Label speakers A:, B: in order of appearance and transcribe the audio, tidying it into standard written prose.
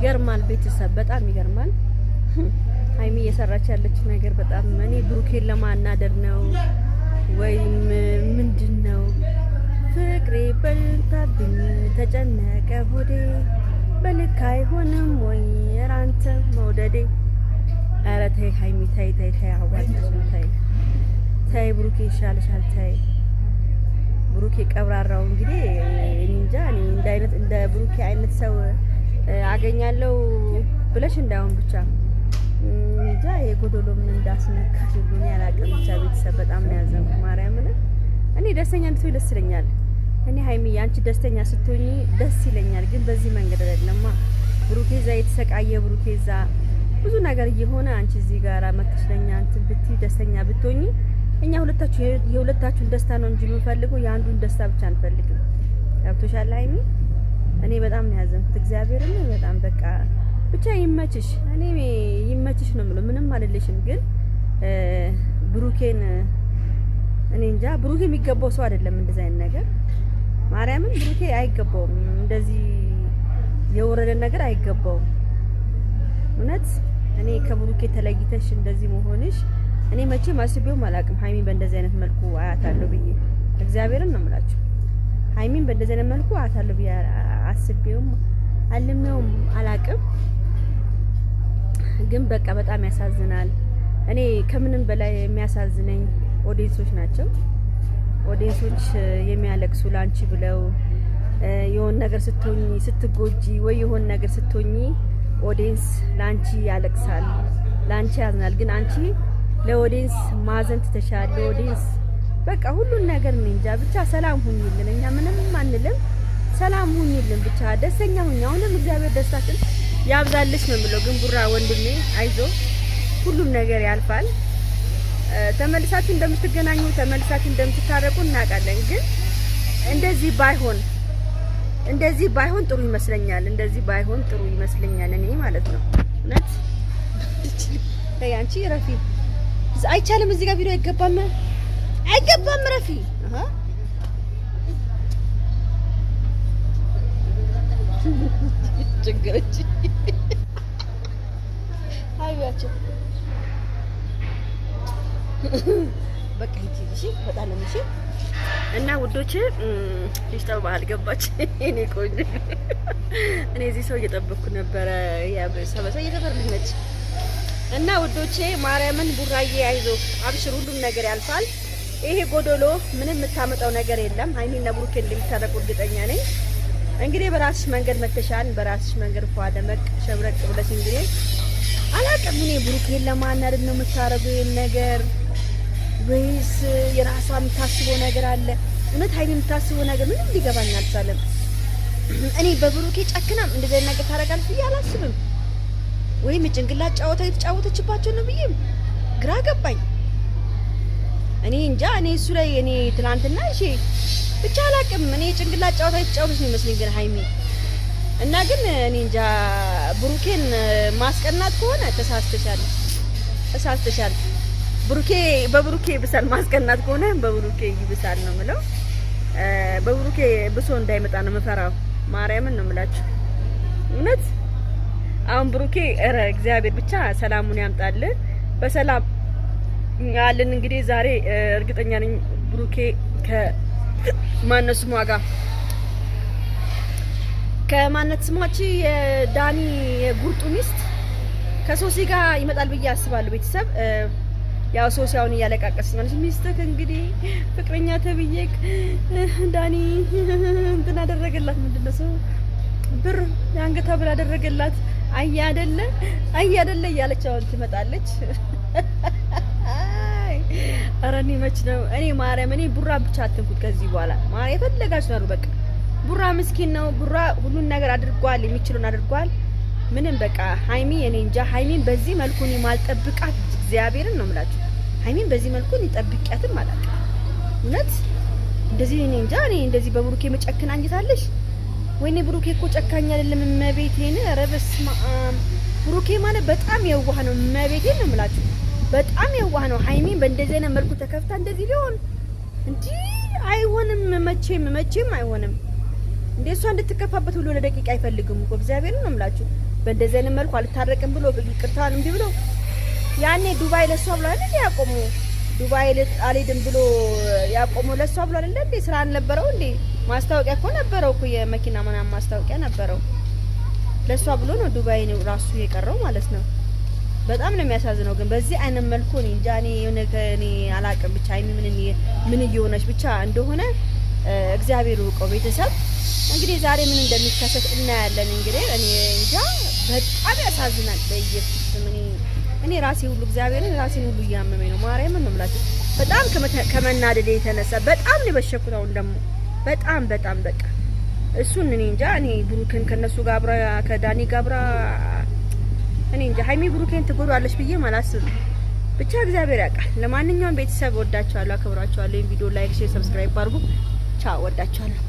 A: ይገርማል ቤተሰብ በጣም ይገርማል። ሀይሚ እየሰራች ያለችው ነገር በጣም እኔ ብሩኬን ለማናደር ነው ወይም ምንድነው? ፍቅሬ በልታብኝ ተጨነቀ ሆዴ በልክ አይሆንም ወይ ራንተ መውደዴ። ኧረ ተይ ሀይሚ ተይ ተይ ተይ አዋጣሽን ተይ ተይ ብሩኬ ይሻልሻል ተይ። ብሩኬ ቀብራራው እንግዲህ እንጃ እኔ እንደ ብሩኬ አይነት ሰው አገኛለሁ ብለሽ እንዳይሆን ብቻ እንጃ የጎዶሎ ምን እንዳስነካሽ ሁሉ ያላቀም ብቻ ቤተሰብ በጣም ነው ያዘንኩት። ማርያምን እኔ ደስተኛ እንድትሆኝ ደስ ይለኛል። እኔ ሀይሚ አንቺ ደስተኛ ስትሆኚ ደስ ይለኛል፣ ግን በዚህ መንገድ አይደለማ። ብሩኬ እዛ የተሰቃየ ብሩኬ እዛ ብዙ ነገር እየሆነ አንቺ እዚህ ጋር መተሽለኛ እንትን ብትይ ደስተኛ ብትሆኚ እኛ የሁለታችሁን ደስታ ነው እንጂ የምንፈልገው የአንዱን ደስታ ብቻ አንፈልግም። ገብቶሻል ሀይሚ? እኔ በጣም ነው ያዘንኩት እግዚአብሔርን በጣም በቃ ብቻ ይመችሽ። እኔ ይመችሽ ነው የምለው ምንም አይደለሽም። ግን ብሩኬን እኔ እንጃ ብሩኬ የሚገባው ሰው አይደለም እንደዚህ አይነት ነገር። ማርያምን ብሩኬ አይገባውም፣ እንደዚህ የወረደ ነገር አይገባውም። እውነት እኔ ከብሩኬ ተለይተሽ እንደዚህ መሆንሽ እኔ መቼም አስቤውም አላውቅም። ሀይሚን በእንደዚህ አይነት መልኩ አያታለሁ ብዬ እግዚአብሔርን ነው የምላችሁ። ሀይሚን በእንደዚህ አይነት መልኩ አያታለሁ ብዬ አስቤውም አልሜውም አላውቅም። ግን በቃ በጣም ያሳዝናል። እኔ ከምንም በላይ የሚያሳዝነኝ ኦዲየንሶች ናቸው። ኦዲየንሶች የሚያለቅሱ ላንቺ ብለው የሆነ ነገር ስትሆኚ ስትጎጂ ወይ የሆነ ነገር ስትሆኚ ኦዲየንስ ላንቺ ያለቅሳል፣ ላንቺ ያዝናል። ግን አንቺ ለኦዲየንስ ማዘን ትተሻል። ለኦዲየንስ በቃ ሁሉን ነገር እንጃ ብቻ ሰላም ሁኚልን። እኛ ምንም አንልም፣ ሰላም ሁኚልን ብቻ ደስተኛ ሁኚ። አሁንም እግዚአብሔር ደስታችን ያብዛልሽ ነው የምለው። ግን ቡራ ወንድሜ አይዞ፣ ሁሉም ነገር ያልፋል። ተመልሳችሁ እንደምትገናኙ ተመልሳችሁ እንደምትታረቁ እናውቃለን። ግን እንደዚህ ባይሆን ጥሩ ይመስለኛል። እንደዚህ ባይሆን ጥሩ ይመስለኛል እኔ ማለት ነው። እውነት አንቺ ረፊ አይቻልም። እዚህ ጋር ቪዲዮ አይገባም ረፊ ችግረች አይያቸው በቃ እሺ በጣም ነው እሺ። እና ውዶቼ ልጅቷ ባህል ገባች። እኔ ቆንጆ እኔ እዚህ ሰው እየጠበቅኩ ነበረ። ሰበሰ እየተፈርልኝ ነች። እና ውዶቼ ማርያምን ቡራዬ አይዞ አብሽር፣ ሁሉም ነገር ያልፋል። ይሄ ጎዶሎ ምንም የምታመጣው ነገር የለም። ሀይሚና ብሩኬ እንደሚታረቁ እርግጠኛ ነኝ። እንግዲህ በራስሽ መንገድ መተሻል፣ በራስሽ መንገድ ደመቅ ሸብረቅ ብለሽ እንግዲህ አላውቅም። እኔ ብሩኬን ለማናደድ ነው የምታረገው ይሄን ነገር ወይስ የራሷ የምታስበው ነገር አለ? እውነት ሀይሚ የምታስበው ነገር ምንም ሊገባኝ አልቻለም። እኔ በብሩኬ ጨክናም እንደዚህ አይነት ነገር ታረጋለች ብዬ አላስብም። ወይም የጭንቅላት ጨዋታ የተጫወተችባቸው ነው ብዬ ግራ ገባኝ። እኔ እንጃ እኔ እሱ ላይ እኔ ትናንትና እሺ ብቻ አላውቅም። እኔ ጭንቅላት ጨዋታ የተጫወተች ነው ይመስለኝ ግን ሀይሚ እና ግን እኔ እንጃ ብሩኬን ማስቀናት ከሆነ ተሳስተሻል። በብሩኬ ይብሳል። ማስቀናት ከሆነ በብሩኬ ይብሳል ነው የምለው። በብሩኬ ብሶ እንዳይመጣ ነው የምፈራው። ማርያምን ነው የምላችሁ እውነት። አሁን ብሩኬ እግዚአብሔር ብቻ ሰላሙን ያምጣልን፣ በሰላም ያለን። እንግዲህ ዛሬ እርግጠኛ ነኝ ብሩኬ ከማነው ስሟ ጋር ከማነት ስሟች የዳኒ የጉርጡ ሚስት ከሶሲ ጋር ይመጣል ብዬ አስባለሁ። ቤተሰብ ያው ሶሲ አሁን እያለቃቀሰች ነው። ሚስትህ እንግዲህ ፍቅረኛ ተብዬክ ዳኒ እንትን አደረገላት፣ ምንድነው ሰው ብር ያንገታ ብላ አደረገላት። አይ አይደለ እያለች አሁን ትመጣለች። ኧረ እኔ መች ነው እኔ ማርያም እኔ ቡራ ብቻ አትንኩት ከዚህ በኋላ ማርያም የፈለጋችሁ ነው። በቃ ቡራ ምስኪን ነው። ቡራ ሁሉን ነገር አድርጓል፣ የሚችሉን አድርጓል። ምንም በቃ ሀይሚ እኔ እንጃ ሀይሚን በዚህ መልኩ እኔ ማልጠብቃት እግዚአብሔርን ነው የምላችሁ። ሀይሚን በዚህ መልኩ እኔ ጠብቂያትም አላውቅም እውነት። እንደዚህ እኔ እንጃ እኔ እንደዚህ በብሩኬ መጨክን አንጀታለሽ ወይኔ? ብሩኬ እኮ ጨካኝ አይደለም መቤቴን። ኧረ በስመ አብ ብሩኬ ማለት በጣም የዋህ ነው መቤቴን ነው የምላችሁ። በጣም የዋህ ነው። ሀይሚን በእንደዚህ አይነት መልኩ ተከፍታ እንደዚህ ሊሆን እንዴ? አይሆንም፣ መቼም አይሆንም። እንዴ እሷ እንድትከፋበት ሁሉ ለደቂቃ አይፈልግም እኮ እግዚአብሔርን ነው የምላችሁ። በእንደዚህ አይነት መልኩ አልታረቅም ብሎ ይቅርታን እምቢ ብሎ ያኔ ዱባይ ለሷ ብሎ አይደል ያቆሙ ዱባይ አልሄድም ብሎ ያቆሙ ለሷ ብሎ አይደል እንዴ? ስራ አልነበረው እንዴ? ማስታወቂያ እኮ ነበረው እኮ የመኪና ምናምን ማስታወቂያ ነበረው። ለሷ ብሎ ነው ዱባይ ነው ራሱ የቀረው ማለት ነው። በጣም ነው የሚያሳዝነው። ግን በዚህ አይነት መልኩ እኔ እንጃ እኔ አላቅም። ብቻ ምን እየሆነች ብቻ እንደሆነ እግዚአብሔር ይወቀው። ቤተሰብ እንግዲህ ዛሬ ምን እንደሚከሰት እናያለን። እንግዲህ እኔ እንጃ በጣም ያሳዝናል። በኢየሱስ እኔ ራሴ ሁሉ እግዚአብሔርን ራሴን ሁሉ እያመመኝ ነው። ማርያምን ነው የምላችሁ። በጣም ከመናደድ የተነሳ በጣም ነው የበሸኩት። አሁን ደግሞ በጣም በቃ እሱን እኔ እንጃ እኔ ብሩክን ከነሱ ጋር አብራ ከዳኒ ጋር አብራ እኔ እንጃ ሀይሚ ብሩኬን ትጎዳለች ብዬ ማላስብ። ብቻ እግዚአብሔር ያውቃል። ለማንኛውም ቤተሰብ ወዳችኋለሁ፣ አክብራችኋለሁ። ይሄን ቪዲዮ ላይክ፣ ሼር፣ ሰብስክራይብ አድርጉ። ቻው፣ ወዳችኋለሁ።